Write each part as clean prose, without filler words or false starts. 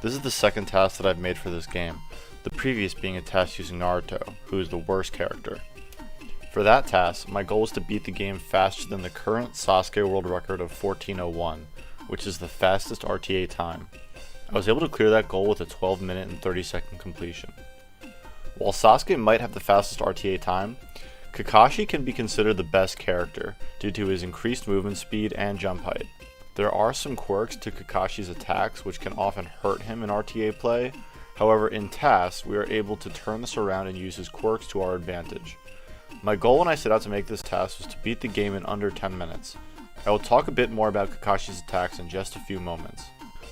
This is the second task that I've made for this game, the previous being a task using Naruto, who is the worst character. For that task, my goal is to beat the game faster than the current Sasuke world record of 14:01, which is the fastest RTA time. I was able to clear that goal with a 12-minute and 30-second completion. While Sasuke might have the fastest RTA time, Kakashi can be considered the best character due to his increased movement speed and jump height. There are some quirks to Kakashi's attacks which can often hurt him in RTA play, however in TAS we are able to turn this around and use his quirks to our advantage. My goal when I set out to make this task was to beat the game in under 10 minutes. I will talk a bit more about Kakashi's attacks in just a few moments.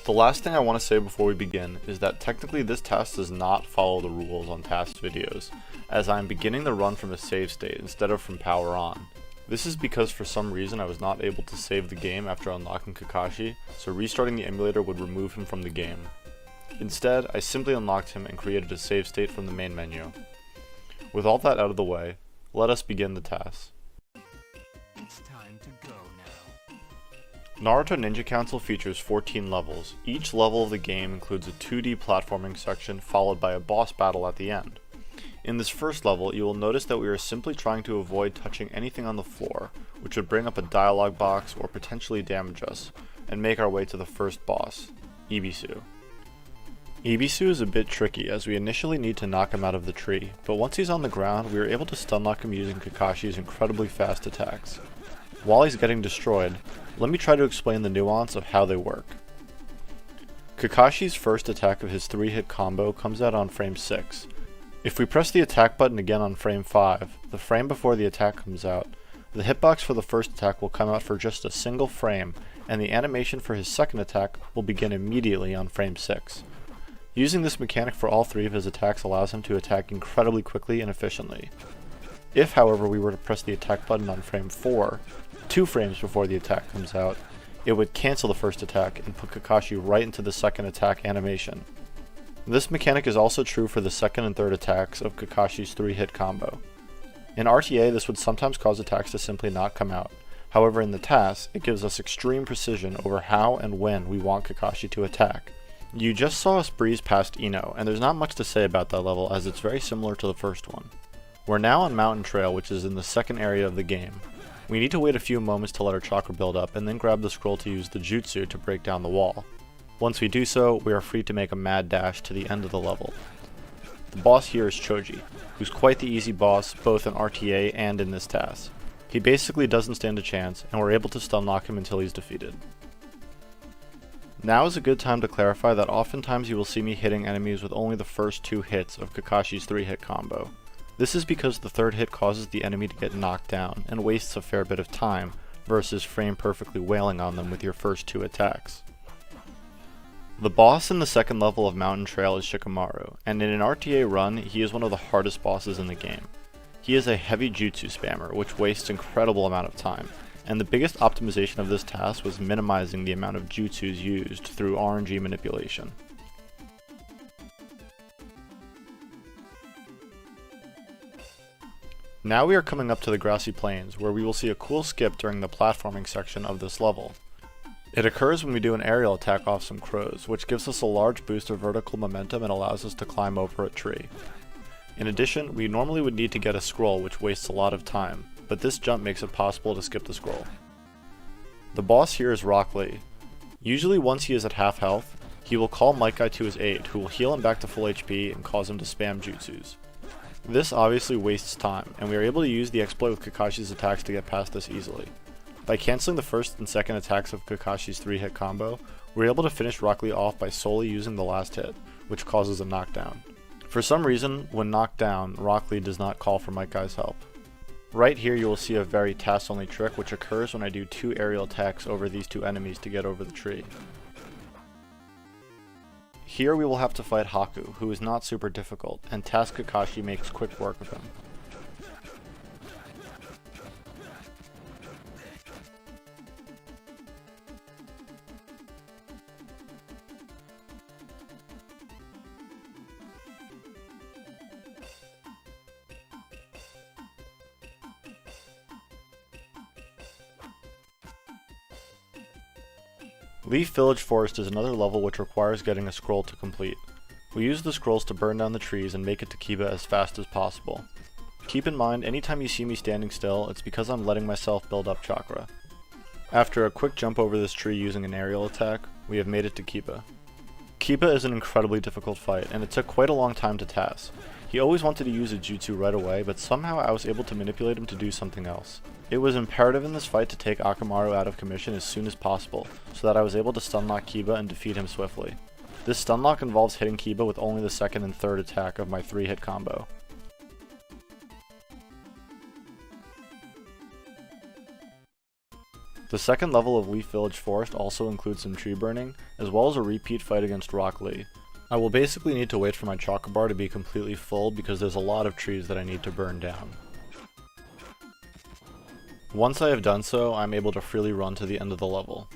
The last thing I want to say before we begin is that technically this task does not follow the rules on TAS videos, as I am beginning the run from a save state instead of from power on. This is because for some reason I was not able to save the game after unlocking Kakashi, so restarting the emulator would remove him from the game. Instead, I simply unlocked him and created a save state from the main menu. With all that out of the way, let us begin the task. It's time to go now. Naruto Ninja Council features 14 levels. Each level of the game includes a 2D platforming section followed by a boss battle at the end. In this first level, you will notice that we are simply trying to avoid touching anything on the floor, which would bring up a dialogue box or potentially damage us, and make our way to the first boss, Ibisu. Ibisu is a bit tricky as we initially need to knock him out of the tree, but once he's on the ground, we are able to stun lock him using Kakashi's incredibly fast attacks. While he's getting destroyed, let me try to explain the nuance of how they work. Kakashi's first attack of his 3-hit combo comes out on frame 6. If we press the attack button again on frame 5, the frame before the attack comes out, the hitbox for the first attack will come out for just a single frame, and the animation for his second attack will begin immediately on frame 6. Using this mechanic for all 3 of his attacks allows him to attack incredibly quickly and efficiently. If, however, we were to press the attack button on frame 4, 2 frames before the attack comes out, it would cancel the first attack and put Kakashi right into the second attack animation. This mechanic is also true for the second and third attacks of Kakashi's 3-hit combo. In RTA, this would sometimes cause attacks to simply not come out. However, in the TAS, it gives us extreme precision over how and when we want Kakashi to attack. You just saw us breeze past Ino, and there's not much to say about that level as it's very similar to the first one. We're now on Mountain Trail, which is in the second area of the game. We need to wait a few moments to let our chakra build up and then grab the scroll to use the jutsu to break down the wall. Once we do so, we are free to make a mad dash to the end of the level. The boss here is Choji, who's quite the easy boss both in RTA and in this task. He basically doesn't stand a chance, and we're able to stun lock him until he's defeated. Now is a good time to clarify that oftentimes you will see me hitting enemies with only the first 2 hits of Kakashi's 3-hit combo. This is because the third hit causes the enemy to get knocked down and wastes a fair bit of time versus frame perfectly wailing on them with your first 2 attacks. The boss in the second level of Mountain Trail is Shikamaru, and in an RTA run, he is one of the hardest bosses in the game. He is a heavy jutsu spammer, which wastes an incredible amount of time, and the biggest optimization of this task was minimizing the amount of jutsus used through RNG manipulation. Now we are coming up to the grassy plains, where we will see a cool skip during the platforming section of this level. It occurs when we do an aerial attack off some crows, which gives us a large boost of vertical momentum and allows us to climb over a tree. In addition, we normally would need to get a scroll, which wastes a lot of time, but this jump makes it possible to skip the scroll. The boss here is Rock Lee. Usually once he is at half health, he will call Might Guy to his aid, who will heal him back to full HP and cause him to spam jutsus. This obviously wastes time, and we are able to use the exploit with Kakashi's attacks to get past this easily. By cancelling the first and second attacks of Kakashi's 3-hit combo, we're able to finish Rock Lee off by solely using the last hit, which causes a knockdown. For some reason, when knocked down, Rock Lee does not call for Might Guy's help. Right here you will see a very TAS-only trick which occurs when I do 2 aerial attacks over these 2 enemies to get over the tree. Here we will have to fight Haku, who is not super difficult, and TAS Kakashi makes quick work of him. Leaf Village Forest is another level which requires getting a scroll to complete. We use the scrolls to burn down the trees and make it to Kiba as fast as possible. Keep in mind, anytime you see me standing still, it's because I'm letting myself build up chakra. After a quick jump over this tree using an aerial attack, we have made it to Kiba. Kiba is an incredibly difficult fight, and it took quite a long time to TAS. He always wanted to use a jutsu right away, but somehow I was able to manipulate him to do something else. It was imperative in this fight to take Akamaru out of commission as soon as possible, so that I was able to stunlock Kiba and defeat him swiftly. This stunlock involves hitting Kiba with only the second and third attack of my 3-hit combo. The second level of Leaf Village Forest also includes some tree burning, as well as a repeat fight against Rock Lee. I will basically need to wait for my chakra bar to be completely full because there's a lot of trees that I need to burn down. Once I have done so, I'm able to freely run to the end of the level.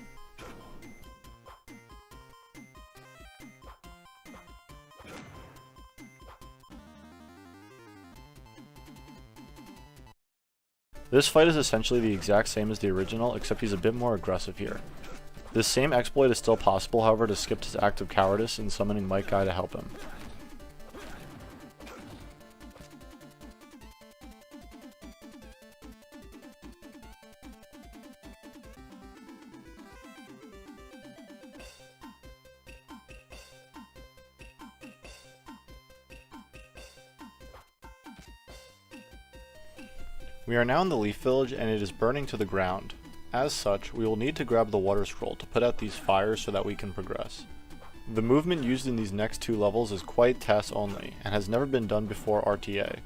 This fight is essentially the exact same as the original, except he's a bit more aggressive here. This same exploit is still possible, however, to skip his act of cowardice in summoning Might Guy to help him. We are now in the Leaf Village and it is burning to the ground. As such, we will need to grab the water scroll to put out these fires so that we can progress. The movement used in these next two levels is quite TAS only, and has never been done before RTA.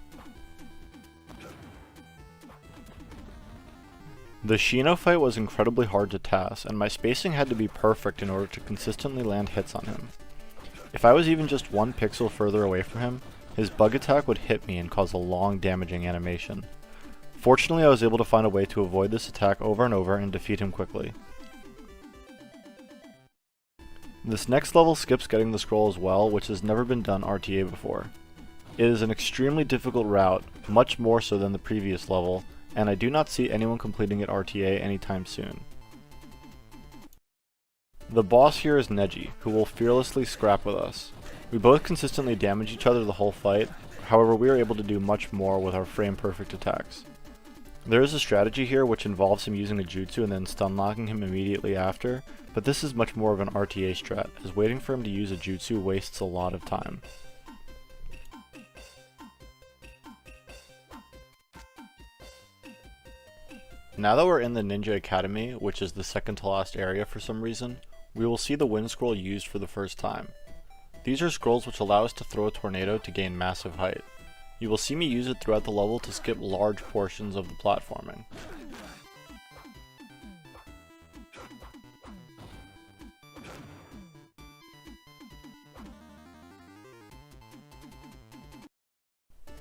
The Shino fight was incredibly hard to TAS, and my spacing had to be perfect in order to consistently land hits on him. If I was even just 1 pixel further away from him, his bug attack would hit me and cause a long damaging animation. Fortunately, I was able to find a way to avoid this attack over and over and defeat him quickly. This next level skips getting the scroll as well, which has never been done RTA before. It is an extremely difficult route, much more so than the previous level, and I do not see anyone completing it RTA anytime soon. The boss here is Neji, who will fearlessly scrap with us. We both consistently damage each other the whole fight, however we are able to do much more with our frame-perfect attacks. There is a strategy here which involves him using a jutsu and then stunlocking him immediately after, but this is much more of an RTA strat, as waiting for him to use a jutsu wastes a lot of time. Now that we're in the Ninja Academy, which is the second to last area for some reason, we will see the wind scroll used for the first time. These are scrolls which allow us to throw a tornado to gain massive height. You will see me use it throughout the level to skip large portions of the platforming.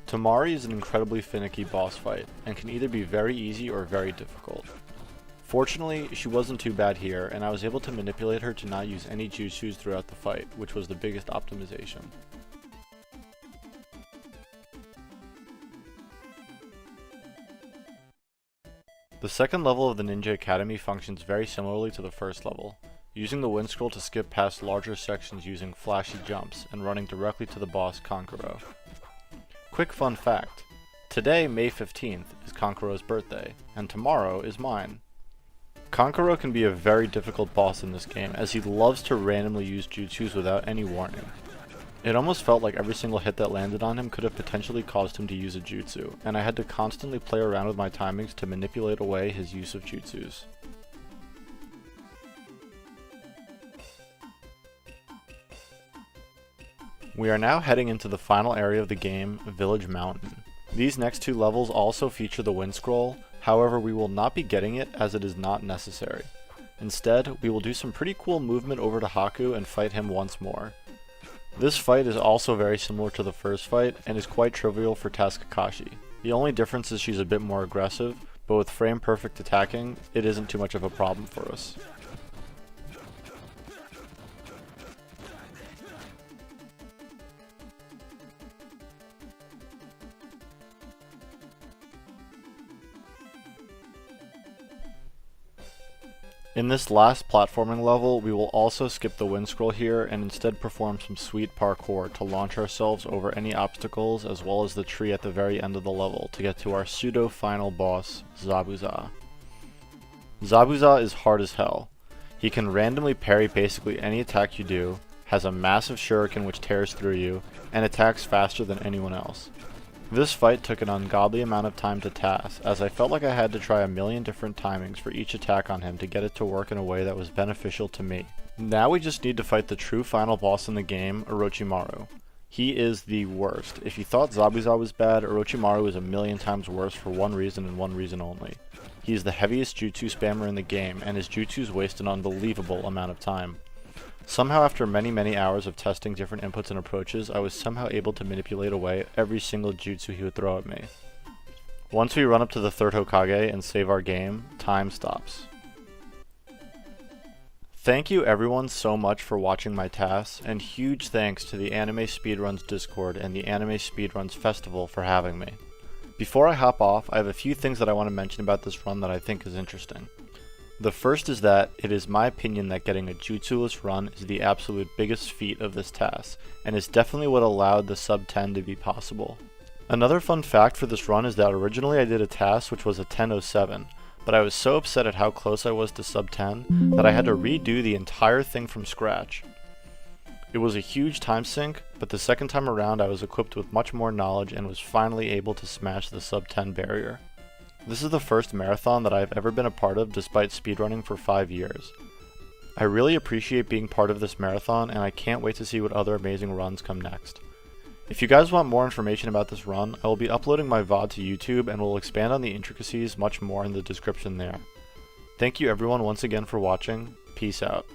Tamari is an incredibly finicky boss fight, and can either be very easy or very difficult. Fortunately, she wasn't too bad here, and I was able to manipulate her to not use any jutsus throughout the fight, which was the biggest optimization. The second level of the Ninja Academy functions very similarly to the first level, using the wind scroll to skip past larger sections using flashy jumps and running directly to the boss Kankuro. Quick fun fact, today, May 15th, is Kankuro's birthday, and tomorrow is mine. Kankuro can be a very difficult boss in this game, as he loves to randomly use jutsus without any warning. It almost felt like every single hit that landed on him could have potentially caused him to use a jutsu, and I had to constantly play around with my timings to manipulate away his use of jutsus. We are now heading into the final area of the game, Village Mountain. These next two levels also feature the wind scroll, however we will not be getting it as it is not necessary. Instead, we will do some pretty cool movement over to Haku and fight him once more. This fight is also very similar to the first fight, and is quite trivial for TAS Kakashi. The only difference is she's a bit more aggressive, but with frame perfect attacking, it isn't too much of a problem for us. In this last platforming level, we will also skip the wind scroll here and instead perform some sweet parkour to launch ourselves over any obstacles as well as the tree at the very end of the level to get to our pseudo final boss, Zabuza. Zabuza is hard as hell. He can randomly parry basically any attack you do, has a massive shuriken which tears through you, and attacks faster than anyone else. This fight took an ungodly amount of time to TAS, as I felt like I had to try a million different timings for each attack on him to get it to work in a way that was beneficial to me. Now we just need to fight the true final boss in the game, Orochimaru. He is the worst. If you thought Zabuza was bad, Orochimaru is a million times worse for one reason and one reason only. He is the heaviest jutsu spammer in the game, and his jutsus waste an unbelievable amount of time. Somehow after many hours of testing different inputs and approaches, I was somehow able to manipulate away every single jutsu he would throw at me. Once we run up to the third Hokage and save our game, time stops. Thank you everyone so much for watching my TAS, and huge thanks to the Anime Speedruns Discord and the Anime Speedruns Festival for having me. Before I hop off, I have a few things that I want to mention about this run that I think is interesting. The first is that it is my opinion that getting a jutsuless run is the absolute biggest feat of this TAS, and is definitely what allowed the sub 10 to be possible. Another fun fact for this run is that originally I did a TAS which was a 10:07, but I was so upset at how close I was to sub 10 that I had to redo the entire thing from scratch. It was a huge time sink, but the second time around I was equipped with much more knowledge and was finally able to smash the sub 10 barrier. This is the first marathon that I have ever been a part of despite speedrunning for 5 years. I really appreciate being part of this marathon and I can't wait to see what other amazing runs come next. If you guys want more information about this run, I will be uploading my VOD to YouTube and will expand on the intricacies much more in the description there. Thank you everyone once again for watching, peace out.